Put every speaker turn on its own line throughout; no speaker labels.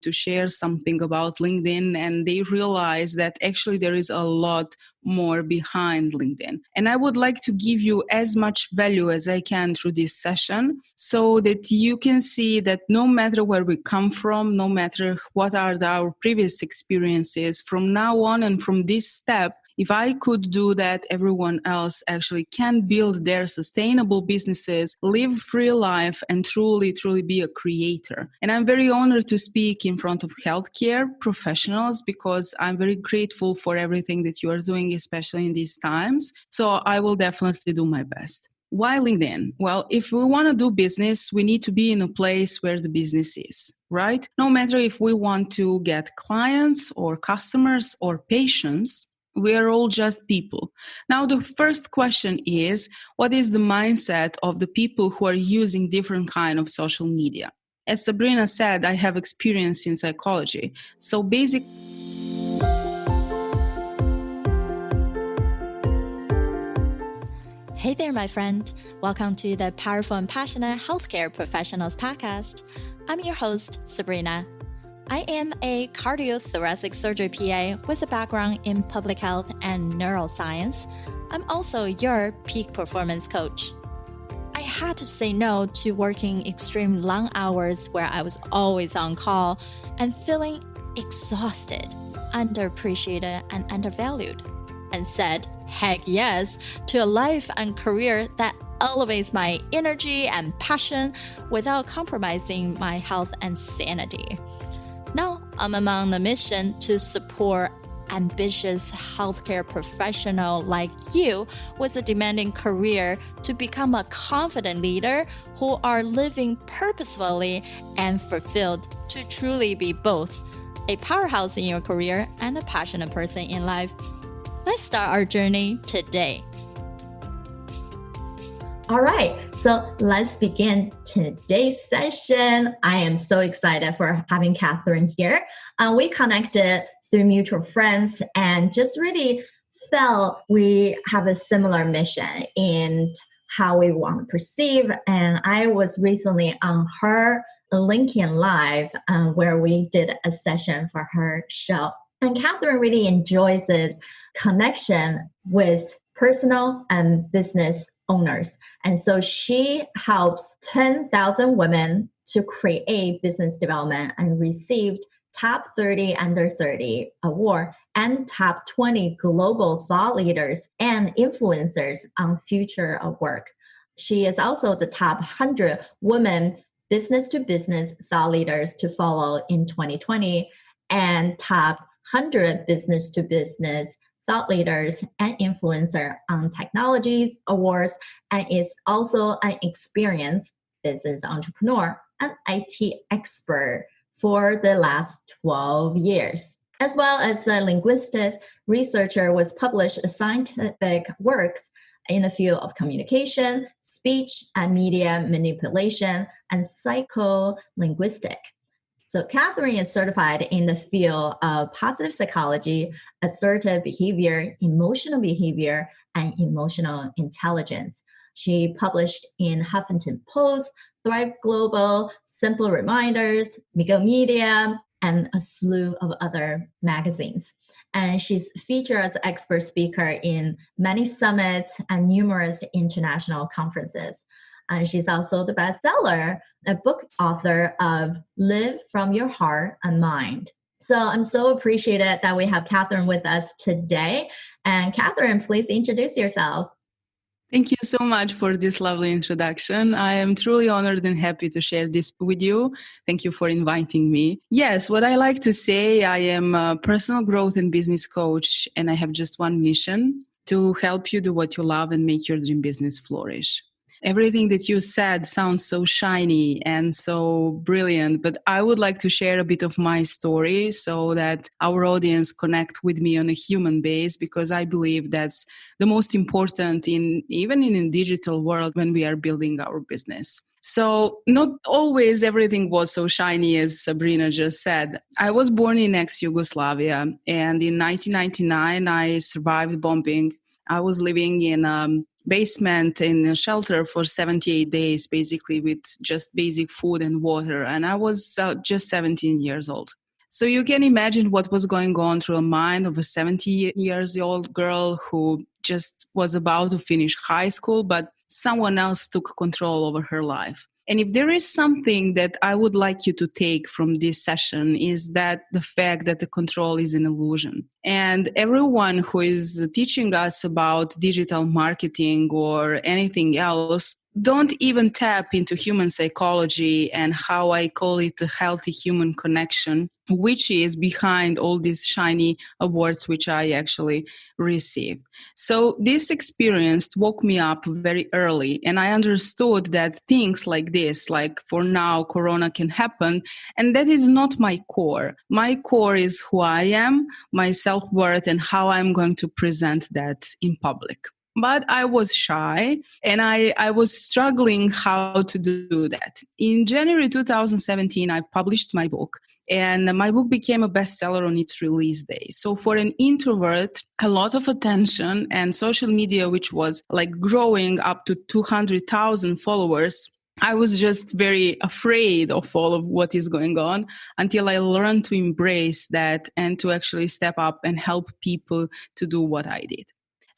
to share something about LinkedIn, and they realize that actually there is a lot more behind LinkedIn. And I would like to give you as much value as I can through this session so that you can see that no matter where we come from, no matter what are our previous experiences, from now on and from this step, if I could do that, everyone else actually can build their sustainable businesses, live free life, and truly, truly be a creator. And I'm very honored to speak in front of healthcare professionals because I'm very grateful for everything that you are doing, especially in these times. So I will definitely do my best. Why LinkedIn? Well, if we want to do business, we need to be in a place where the business is, right? No matter if we want to get clients or customers or patients, we are all just people. Now, the first question is, what is the mindset of the people who are using different kind of social media? As Sabrina said, I have experience in psychology. So basically,
Hey there, my friend. Welcome to the Powerful and Passionate Healthcare Professionals Podcast. I'm your host, Sabrina. I am a cardiothoracic surgery PA with a background in public health and neuroscience. I'm also your peak performance coach. I had to say no to working extreme long hours where I was always on call and feeling exhausted, underappreciated, and undervalued, and said heck yes to a life and career that elevates my energy and passion without compromising my health and sanity. Now, I'm on the mission to support ambitious healthcare professional like you with a demanding career to become a confident leader who are living purposefully and fulfilled to truly be both a powerhouse in your career and a passionate person in life. Let's start our journey today.
All right, so let's begin today's session. I am so excited for having Catherine here. We connected through mutual friends and just really felt we have a similar mission in how we want to perceive. And I was recently on her LinkedIn Live where we did a session for her show. And Catherine really enjoys this connection with personal and business owners. And so she helps 10,000 women to create business development and received top 30 under 30 award and top 20 global thought leaders and influencers on future of work. She is also the top 100 women business to business thought leaders to follow in 2020 and top 100 business to business thought leaders and influencer on technologies awards, and is also an experienced business entrepreneur and IT expert for the last 12 years. As well as a linguistic researcher, was published scientific works in the field of communication, speech and media manipulation, and psycholinguistic. So Catherine is certified in the field of positive psychology, assertive behavior, emotional behavior, and emotional intelligence. She published in Huffington Post, Thrive Global, Simple Reminders, Migo Media, and a slew of other magazines. And she's featured as an expert speaker in many summits and numerous international conferences. And she's also the bestseller, a book author of Live from Your Heart and Mind. So I'm so appreciated that we have Catherine with us today. And Catherine, please introduce yourself.
Thank you so much for this lovely introduction. I am truly honored and happy to share this with you. Thank you for inviting me. Yes, what I like to say, I am a personal growth and business coach, and I have just one mission: to help you do what you love and make your dream business flourish. Everything that you said sounds so shiny and so brilliant, but I would like to share a bit of my story so that our audience connect with me on a human base, because I believe that's the most important even in a digital world when we are building our business. So not always everything was so shiny as Sabrina just said. I was born in ex-Yugoslavia, and in 1999 I survived bombing. I was living in basement in a shelter for 78 days, basically with just basic food and water. And I was just 17 years old. So you can imagine what was going on through the mind of a 70 years old girl who just was about to finish high school, but someone else took control over her life. And if there is something that I would like you to take from this session is that the fact that the control is an illusion. And everyone who is teaching us about digital marketing or anything else don't even tap into human psychology and how I call it the healthy human connection, which is behind all these shiny awards which I actually received. So this experience woke me up very early, and I understood that things like this, like for now, Corona can happen, and that is not my core. My core is who I am, my self-worth, and how I'm going to present that in public. But I was shy and I was struggling how to do that. In January 2017, I published my book. And my book became a bestseller on its release day. So for an introvert, a lot of attention and social media, which was like growing up to 200,000 followers, I was just very afraid of all of what is going on until I learned to embrace that and to actually step up and help people to do what I did.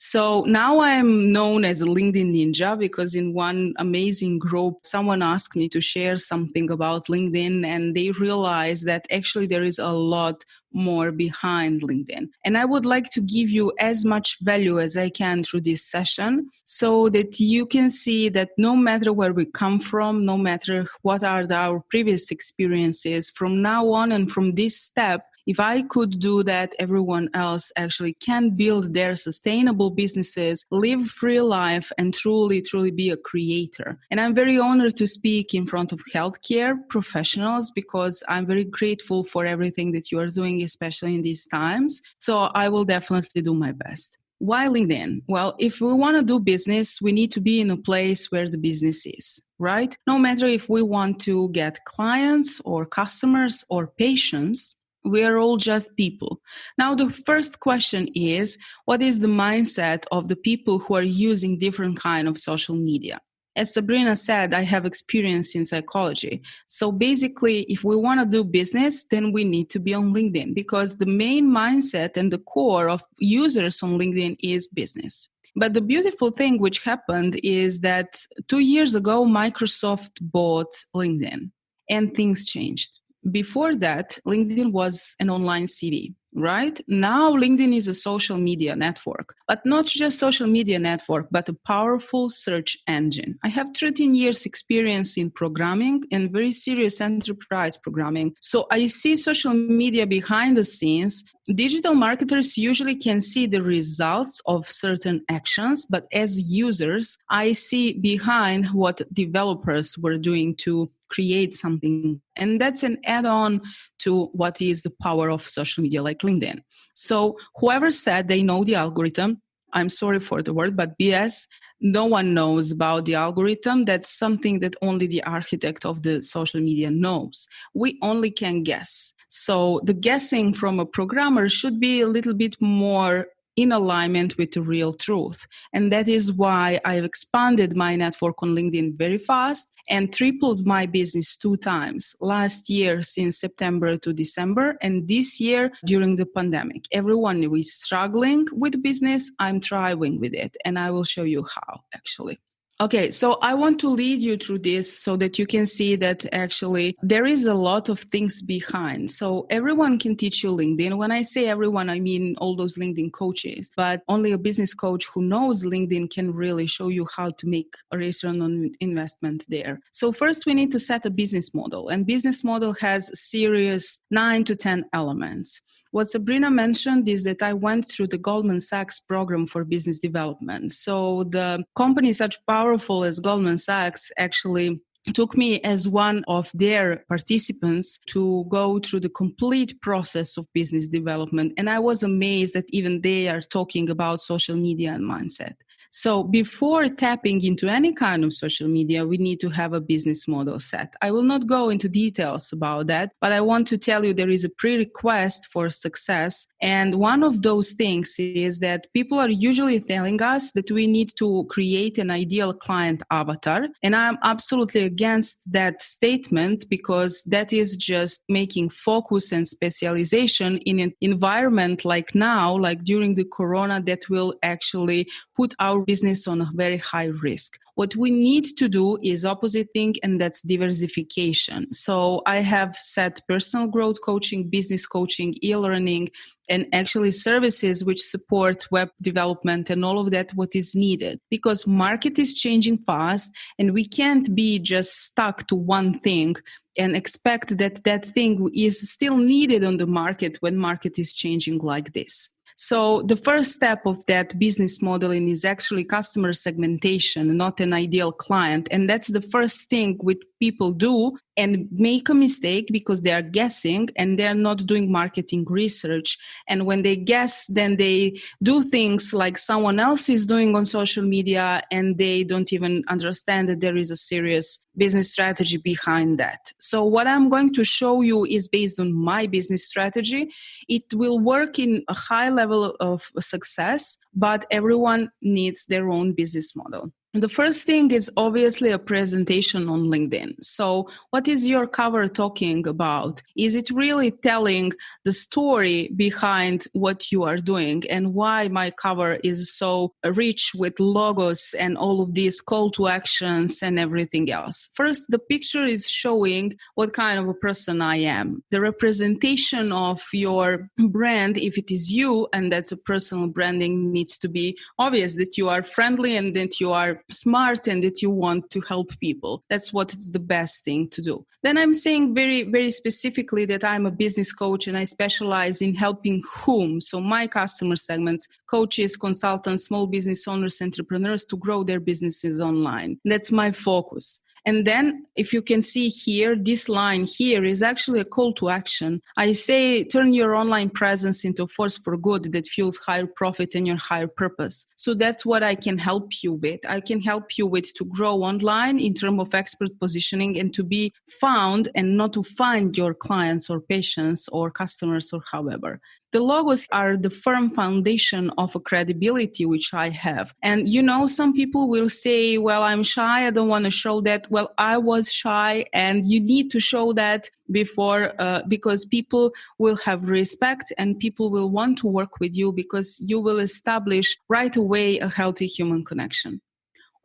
So now I'm known as a LinkedIn ninja because in one amazing group, someone asked me to share something about LinkedIn and they realized that actually there is a lot more behind LinkedIn. And I would like to give you as much value as I can through this session so that you can see that no matter where we come from, no matter what are our previous experiences, from now on and from this step, if I could do that, everyone else actually can build their sustainable businesses, live free life, and truly, truly be a creator. And I'm very honored to speak in front of healthcare professionals because I'm very grateful for everything that you are doing, especially in these times. So I will definitely do my best. Why LinkedIn? Well, if we want to do business, we need to be in a place where the business is, right? No matter if we want to get clients or customers or patients, we are all just people. Now, the first question is, what is the mindset of the people who are using different kind of social media? As Sabrina said, I have experience in psychology. So basically, if we want to do business, then we need to be on LinkedIn because the main mindset and the core of users on LinkedIn is business. But the beautiful thing which happened is that 2 years ago, Microsoft bought LinkedIn and things changed. Before that, LinkedIn was an online CV, right? Now, LinkedIn is a social media network, but not just social media network, but a powerful search engine. I have 13 years experience in programming and very serious enterprise programming. So I see social media behind the scenes. Digital marketers usually can see the results of certain actions, but as users, I see behind what developers were doing to create something. And that's an add-on to what is the power of social media like LinkedIn. So whoever said they know the algorithm, I'm sorry for the word, but BS, no one knows about the algorithm. That's something that only the architect of the social media knows. We only can guess. So the guessing from a programmer should be a little bit more in alignment with the real truth. And that is why I've expanded my network on LinkedIn very fast and tripled my business 2 times last year since September to December and this year during the pandemic. Everyone is struggling with business. I'm thriving with it and I will show you how actually. Okay, so I want to lead you through this so that you can see that actually there is a lot of things behind. So everyone can teach you LinkedIn. When I say everyone, I mean all those LinkedIn coaches, but only a business coach who knows LinkedIn can really show you how to make a return on investment there. So first we need to set a business model, and business model has serious 9 to 10 elements. What Sabrina mentioned is that I went through the Goldman Sachs program for business development. So the company such powerful as Goldman Sachs actually took me as one of their participants to go through the complete process of business development. And I was amazed that even they are talking about social media and mindset. So before tapping into any kind of social media, we need to have a business model set. I will not go into details about that, but I want to tell you there is a prerequisite for success. And one of those things is that people are usually telling us that we need to create an ideal client avatar. And I'm absolutely against that statement, because that is just making focus and specialization in an environment like now, like during the corona, that will actually put our business on a very high risk. What we need to do is opposite thing, and that's diversification. So I have set personal growth coaching, business coaching, e-learning, and actually services which support web development and all of that, what is needed. Because market is changing fast, and we can't be just stuck to one thing and expect that that thing is still needed on the market when market is changing like this. So the first step of that business modeling is actually customer segmentation, not an ideal client. And that's the first thing which people do and make a mistake because they are guessing and they're not doing marketing research. And when they guess, then they do things like someone else is doing on social media, and they don't even understand that there is a serious business strategy behind that. So what I'm going to show you is based on my business strategy. It will work in a high level of success, but everyone needs their own business model. The first thing is obviously a presentation on LinkedIn. So what is your cover talking about? Is it really telling the story behind what you are doing, and why my cover is so rich with logos and all of these call to actions and everything else? First, the picture is showing what kind of a person I am. The representation of your brand, if it is you, and that's a personal branding, needs to be obvious, that you are friendly and that you are smart and that you want to help people. That's what is the best thing to do. Then I'm saying very, very specifically that I'm a business coach and I specialize in helping whom? So my customer segments, coaches, consultants, small business owners, entrepreneurs, to grow their businesses online. That's my focus. And then if you can see here, this line here is actually a call to action. I say, turn your online presence into a force for good that fuels higher profit and your higher purpose. So that's what I can help you with. I can help you with to grow online in terms of expert positioning and to be found and not to find your clients or patients or customers or however. The logos are the firm foundation of a credibility which I have. And some people will say, well, I'm shy, I don't want to show that. Well, I was shy, and you need to show that before because people will have respect and people will want to work with you because you will establish right away a healthy human connection.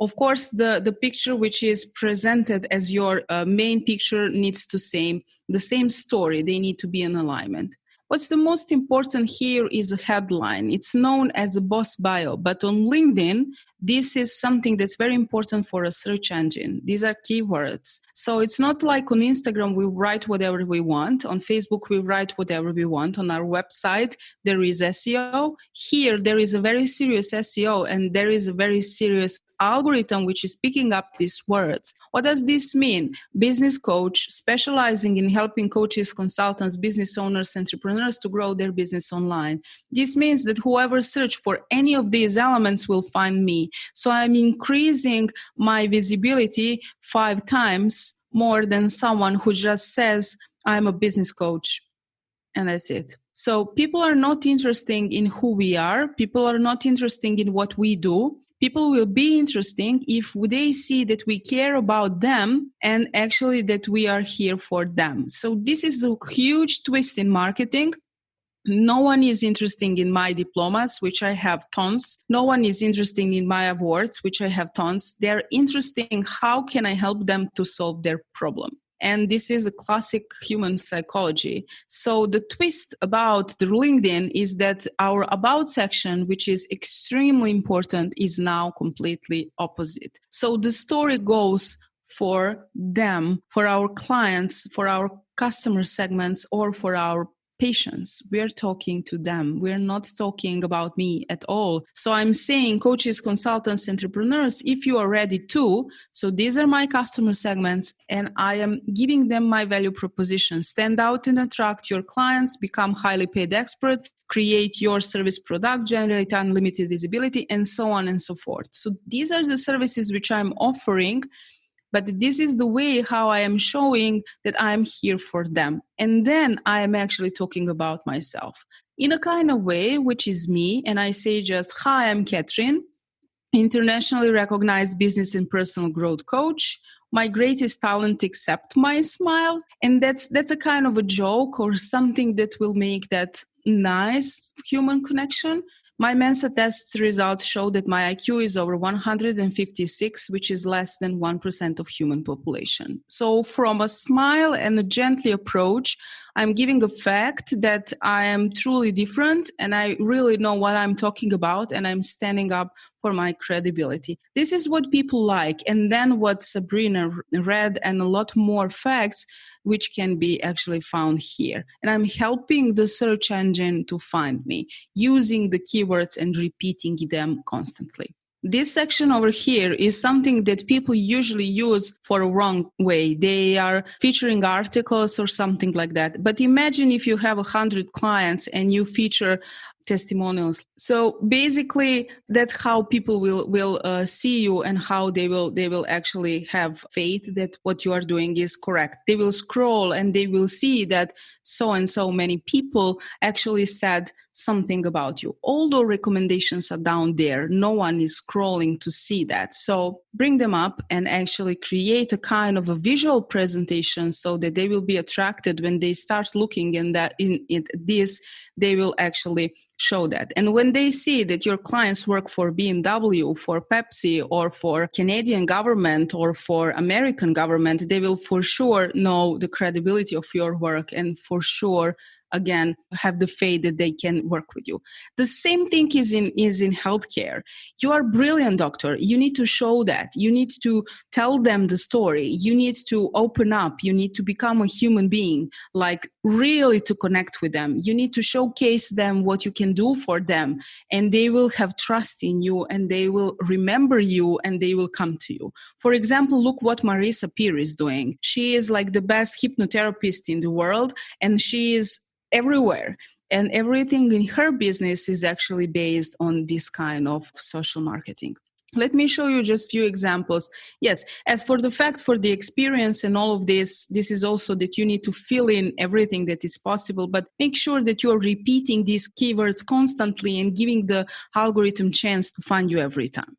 Of course, the picture which is presented as your main picture needs to say the same story. They need to be in alignment. What's the most important here is a headline. It's known as a boss bio, but on LinkedIn, this is something that's very important for a search engine. These are keywords. So it's not like on Instagram, we write whatever we want. On Facebook, we write whatever we want. On our website, there is SEO. Here, there is a very serious SEO, and there is a very serious algorithm which is picking up these words. What does this mean? Business coach specializing in helping coaches, consultants, business owners, entrepreneurs to grow their business online. This means that whoever search for any of these elements will find me. So I'm increasing my visibility 5 times more than someone who just says, I'm a business coach. And that's it. So people are not interested in who we are. People are not interested in what we do. People will be interesting if they see that we care about them and actually that we are here for them. So this is a huge twist in marketing. No one is interested in my diplomas, which I have tons. No one is interested in my awards, which I have tons. They're interested in how can I help them to solve their problem. And this is a classic human psychology. So the twist about the LinkedIn is that our about section, which is extremely important, is now completely opposite. So the story goes for them, for our clients, for our customer segments, or for our patients. We're talking to them. We're not talking about me at all. So I'm saying coaches, consultants, entrepreneurs, if you are ready to, so these are my customer segments and I am giving them my value proposition. Stand out and attract your clients, become highly paid expert, create your service product, generate unlimited visibility, and so on and so forth. So these are the services which I'm offering, but this is the way how I am showing that I'm here for them. And then I am actually talking about myself in a kind of way, which is me. And I say just, hi, I'm Catherine, internationally recognized business and personal growth coach. My greatest talent, except my smile. And that's a kind of a joke or something that will make that nice human connection. My Mensa test results show that my IQ is over 156, which is less than 1% of human population. So from a smile and a gently approach, I'm giving a fact that I am truly different and I really know what I'm talking about, and I'm standing up for my credibility. This is what people like. And then what Sabrina read, and a lot more facts which can be actually found here. And I'm helping the search engine to find me using the keywords and repeating them constantly. This section over here is something that people usually use for a wrong way. They are featuring articles or something like that. But imagine if you have 100 clients and you feature testimonials. So basically, that's how people will see you, and how they will actually have faith that what you are doing is correct. They will scroll and they will see that so and so many people actually said something about you. Although recommendations are down there, no one is scrolling to see that. So bring them up and actually create a kind of a visual presentation so that they will be attracted when they start looking in this, they will actually show that. And when they see that your clients work for BMW, for Pepsi, or for Canadian government, or for American government, they will for sure know the credibility of your work, and for sure, again, have the faith that they can work with you. The same thing is in healthcare. You are a brilliant doctor. You need to show that. You need to tell them the story. You need to open up. You need to become a human being, like really to connect with them. You need to showcase them what you can do for them, and they will have trust in you, and they will remember you, and they will come to you. For example, look what Marisa Peer is doing. She is like the best hypnotherapist in the world, and she is everywhere. And everything in her business is actually based on this kind of social marketing. Let me show you just a few examples. Yes, as for the experience and all of this is also that you need to fill in everything that is possible, but make sure that you're repeating these keywords constantly and giving the algorithm chance to find you every time.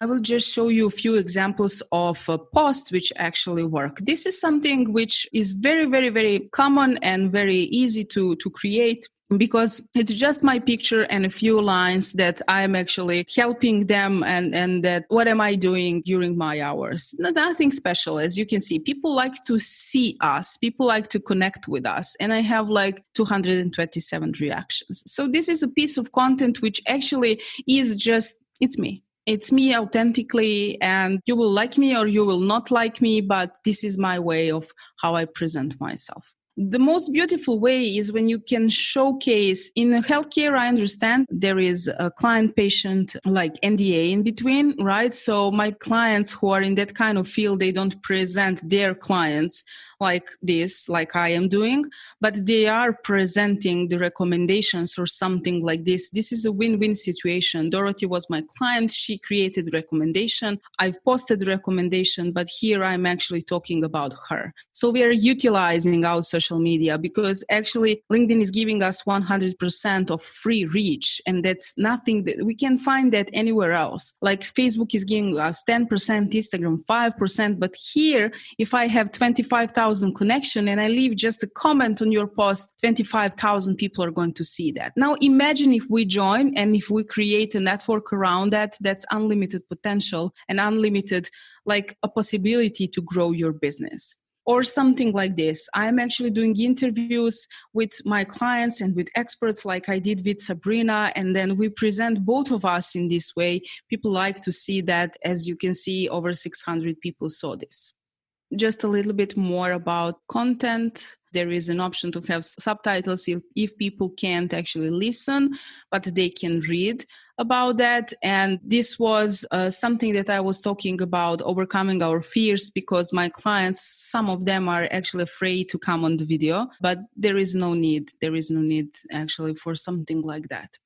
I will just show you a few examples of posts which actually work. This is something which is very, very, very common and very easy to create, because it's just my picture and a few lines that I'm actually helping them, and that what am I doing during my hours? Nothing special. As you can see, people like to see us, people like to connect with us, and I have like 227 reactions. So this is a piece of content which actually is just, it's me. It's me authentically, and you will like me or you will not like me, but this is my way of how I present myself. The most beautiful way is when you can showcase in healthcare. I understand there is a client-patient like NDA in between, right? So my clients who are in that kind of field, they don't present their clients like this, like I am doing, but they are presenting the recommendations or something like this. This is a win-win situation. Dorothy was my client. She created recommendation. I've posted recommendation, but here I'm actually talking about her. So we are utilizing our social media, because actually LinkedIn is giving us 100% of free reach, and that's nothing that we can find that anywhere else. Like Facebook is giving us 10%, Instagram 5%, but here if I have 25,000 connection and I leave just a comment on your post, 25,000 people are going to see that. Now imagine if we join and if we create a network around that, that's unlimited potential and unlimited, like a possibility to grow your business. Or something like this. I'm actually doing interviews with my clients and with experts like I did with Sabrina, and then we present both of us in this way. People like to see that. As you can see, over 600 people saw this. Just a little bit more about content. There is an option to have subtitles if people can't actually listen, but they can read about that. And this was something that I was talking about, overcoming our fears, because my clients, some of them are actually afraid to come on the video, but there is no need. There is no need actually for something like that.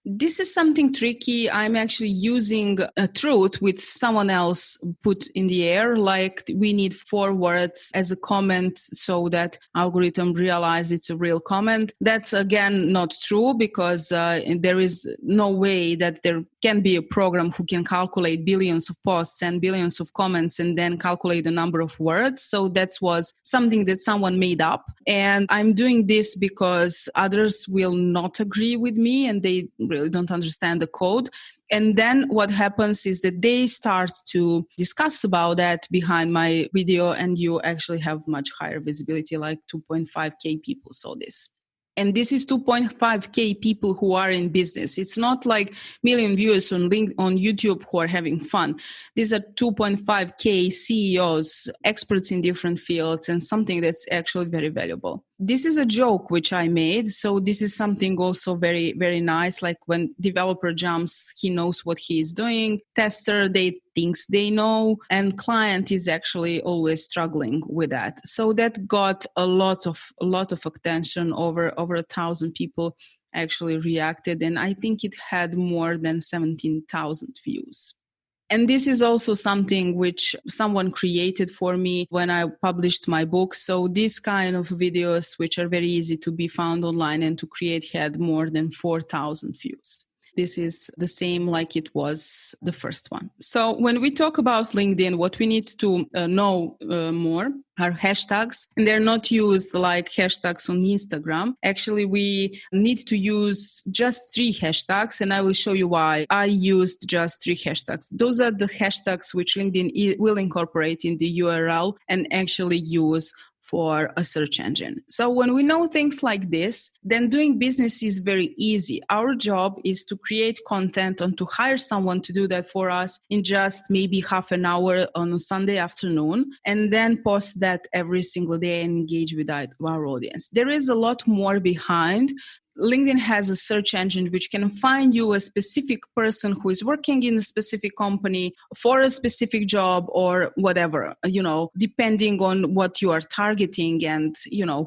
This is something tricky. I'm actually using a truth which someone else put in the air, like we need 4 words as a comment so that algorithm realize it's a real comment. That's again not true, because there is no way that there can be a program who can calculate billions of posts and billions of comments and then calculate the number of words. So that was something that someone made up. And I'm doing this because others will not agree with me and they really don't understand the code. And then what happens is that they start to discuss about that behind my video, and you actually have much higher visibility, like 2.5K people saw this. And this is 2.5K people who are in business. It's not like million viewers on YouTube who are having fun. These are 2.5K CEOs, experts in different fields, and something that's actually very valuable. This is a joke which I made. So this is something also very, very nice. Like when developer jumps, he knows what he is doing. Tester, they thinks they know. And client is actually always struggling with that. So that got a lot of attention. Over 1,000 people actually reacted. And I think it had more than 17,000 views. And this is also something which someone created for me when I published my book. So these kind of videos, which are very easy to be found online and to create, had more than 4,000 views. This is the same like it was the first one. So when we talk about LinkedIn, what we need to know more are hashtags, and they're not used like hashtags on Instagram. Actually, we need to use just 3 hashtags, and I will show you why I used just 3 hashtags. Those are the hashtags which LinkedIn will incorporate in the URL and actually use for a search engine. So when we know things like this, then doing business is very easy. Our job is to create content and to hire someone to do that for us in just maybe half an hour on a Sunday afternoon, and then post that every single day and engage with our audience. There is a lot more behind. LinkedIn has a search engine which can find you a specific person who is working in a specific company for a specific job or whatever, depending on what you are targeting and,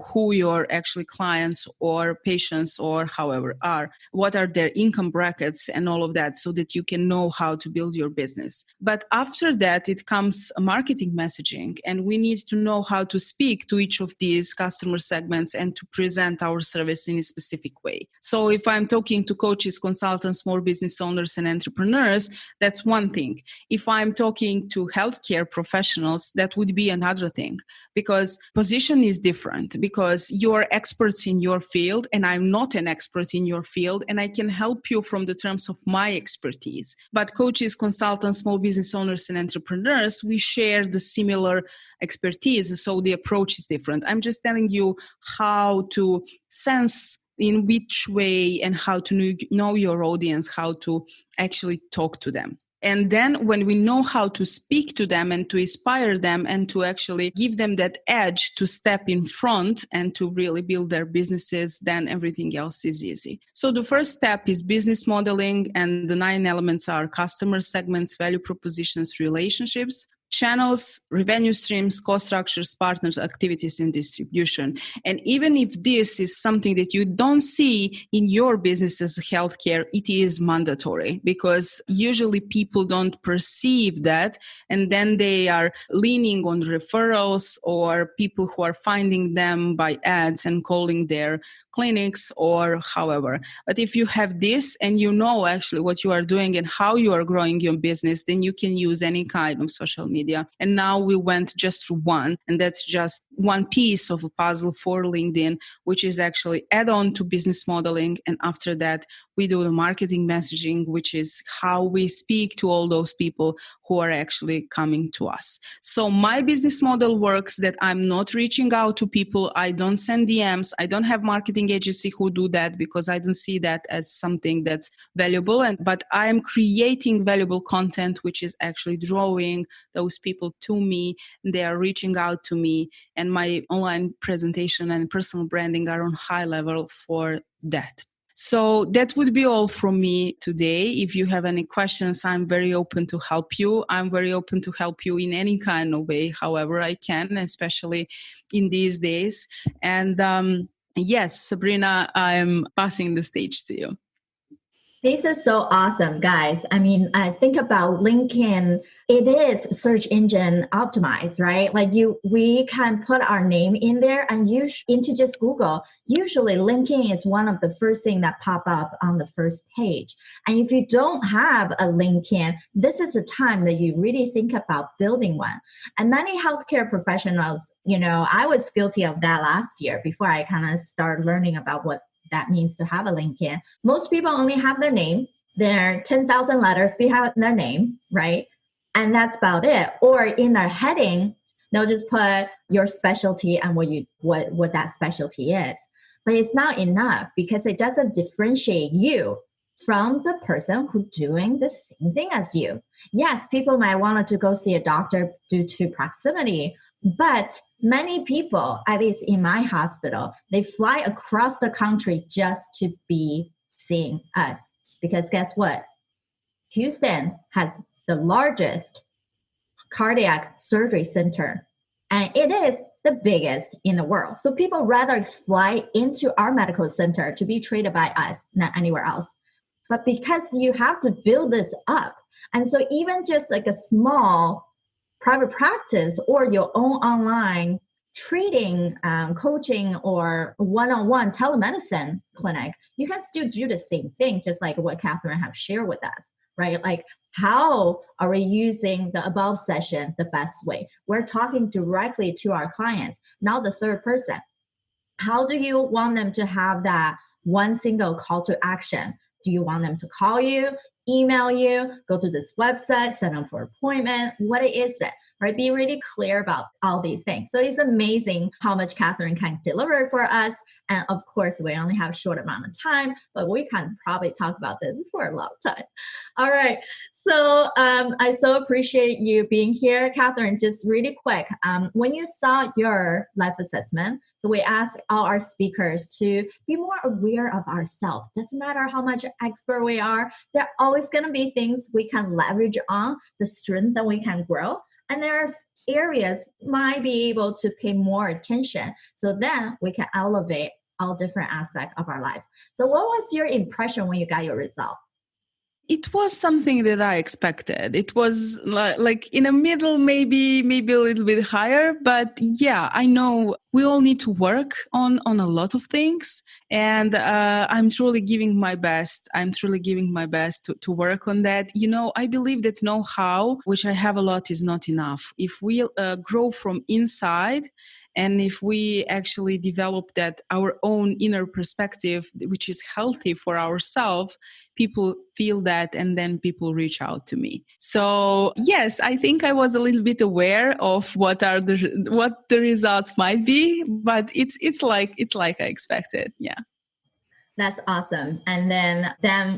who your actually clients or patients or however are, what are their income brackets and all of that, so that you can know how to build your business. But after that, it comes marketing messaging, and we need to know how to speak to each of these customer segments and to present our service in a specific way. So if I'm talking to coaches, consultants, small business owners, and entrepreneurs, that's one thing. If I'm talking to healthcare professionals, that would be another thing, because position is different, because you're experts in your field and I'm not an expert in your field, and I can help you from the terms of my expertise. But coaches, consultants, small business owners, and entrepreneurs, we share the similar expertise, so the approach is different. I'm just telling you how to sense in which way and how to know your audience, how to actually talk to them. And then when we know how to speak to them and to inspire them and to actually give them that edge to step in front and to really build their businesses, then everything else is easy. So the first step is business modeling, and the 9 elements are customer segments, value propositions, relationships, channels, revenue streams, cost structures, partners, activities, and distribution. And even if this is something that you don't see in your business as healthcare, it is mandatory, because usually people don't perceive that, and then they are leaning on referrals or people who are finding them by ads and calling their clinics or however. But if you have this and you know actually what you are doing and how you are growing your business, then you can use any kind of social media. And now we went just through one, and that's just one piece of a puzzle for LinkedIn, which is actually add on to business modeling. And after that, we do the marketing messaging, which is how we speak to all those people who are actually coming to us. So my business model works that I'm not reaching out to people. I don't send DMs. I don't have marketing agency who do that, because I don't see that as something that's valuable. But I'm creating valuable content, which is actually drawing those people to me. They are reaching out to me, and and my online presentation and personal branding are on high level for that. So that would be all from me today. If you have any questions, I'm very open to help you. I'm very open to help you in any kind of way, however I can, especially in these days. And yes, Sabrina, I'm passing the stage to you.
This is so awesome, guys. I mean, I think about LinkedIn. It is search engine optimized, right? Like we can put our name in there and into just Google. Usually LinkedIn is one of the first thing that pop up on the first page. And if you don't have a LinkedIn, this is a time that you really think about building one. And many healthcare professionals, I was guilty of that last year before I kind of started learning about what that means to have a LinkedIn. Most people only have their name, their 10,000 letters behind their name, right? And that's about it. Or in their heading, they'll just put your specialty and what that specialty is. But it's not enough because it doesn't differentiate you from the person who's doing the same thing as you. Yes, people might want to go see a doctor due to proximity, but many people, at least in my hospital, they fly across the country just to be seeing us. Because guess what? Houston has the largest cardiac surgery center, and it is the biggest in the world. So people rather fly into our medical center to be treated by us than anywhere else. But because you have to build this up, and so even just like a small private practice or your own online treating, coaching, or one-on-one telemedicine clinic, you can still do the same thing, just like what Catherine has shared with us, right? Like, how are we using the above session the best way? We're talking directly to our clients, not the third person. How do you want them to have that one single call to action? Do you want them to call you, email you, go to this website, sign up for appointment? What is it, right? Be really clear about all these things. So it's amazing how much Catherine can deliver for us. And of course, we only have a short amount of time, but we can probably talk about this for a long time. All right. So I so appreciate you being here. Catherine, just really quick, when you saw your life assessment, so we ask all our speakers to be more aware of ourselves. Doesn't matter how much expert we are, there are always going to be things we can leverage on, the strength that we can grow. And there are areas might be able to pay more attention. So then we can elevate all different aspects of our life. So what was your impression when you got your result?
It was something that I expected. It was like in the middle, maybe a little bit higher. But yeah, I know we all need to work on a lot of things. And I'm truly giving my best. To work on that. I believe that know-how, which I have a lot, is not enough. If we grow from inside, and if we actually develop that our own inner perspective, which is healthy for ourselves, people feel that, and then people reach out to me. So yes, I think I was a little bit aware of what the results might be, but it's like I expected. Yeah.
That's awesome. And then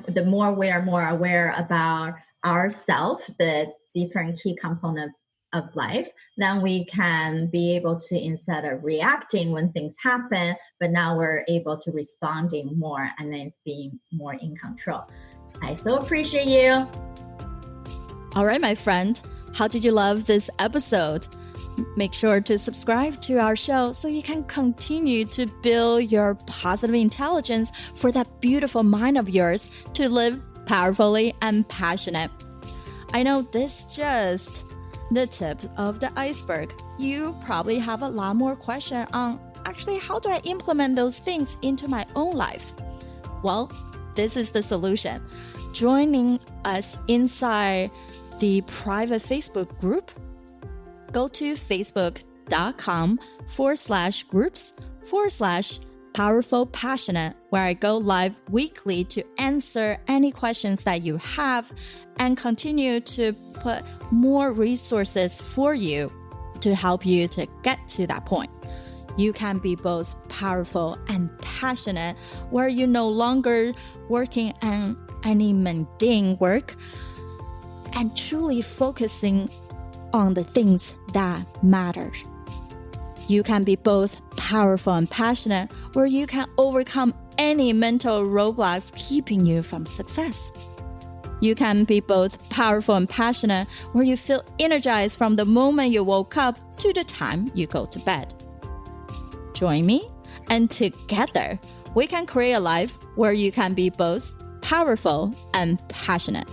the more we are more aware about ourselves, the different key components of life, then we can be able to, instead of reacting when things happen, but now we're able to responding more, and then it's being more in control. I so appreciate you.
All right, my friend, how did you love this episode? Make sure to subscribe to our show so you can continue to build your positive intelligence for that beautiful mind of yours to live powerfully and passionate. I know this is just the tip of the iceberg. You probably have a lot more questions on actually how do I implement those things into my own life? Well, this is the solution. Joining us inside the private Facebook group, go to facebook.com/groups/powerful passionate, where I go live weekly to answer any questions that you have and continue to put more resources for you to help you to get to that point. You can be both powerful and passionate, where you're no longer working on any mundane work and truly focusing on the things that matter. You can be both powerful and passionate, where you can overcome any mental roadblocks keeping you from success. You can be both powerful and passionate, where you feel energized from the moment you woke up to the time you go to bed. Join me, and together, we can create a life where you can be both powerful and passionate.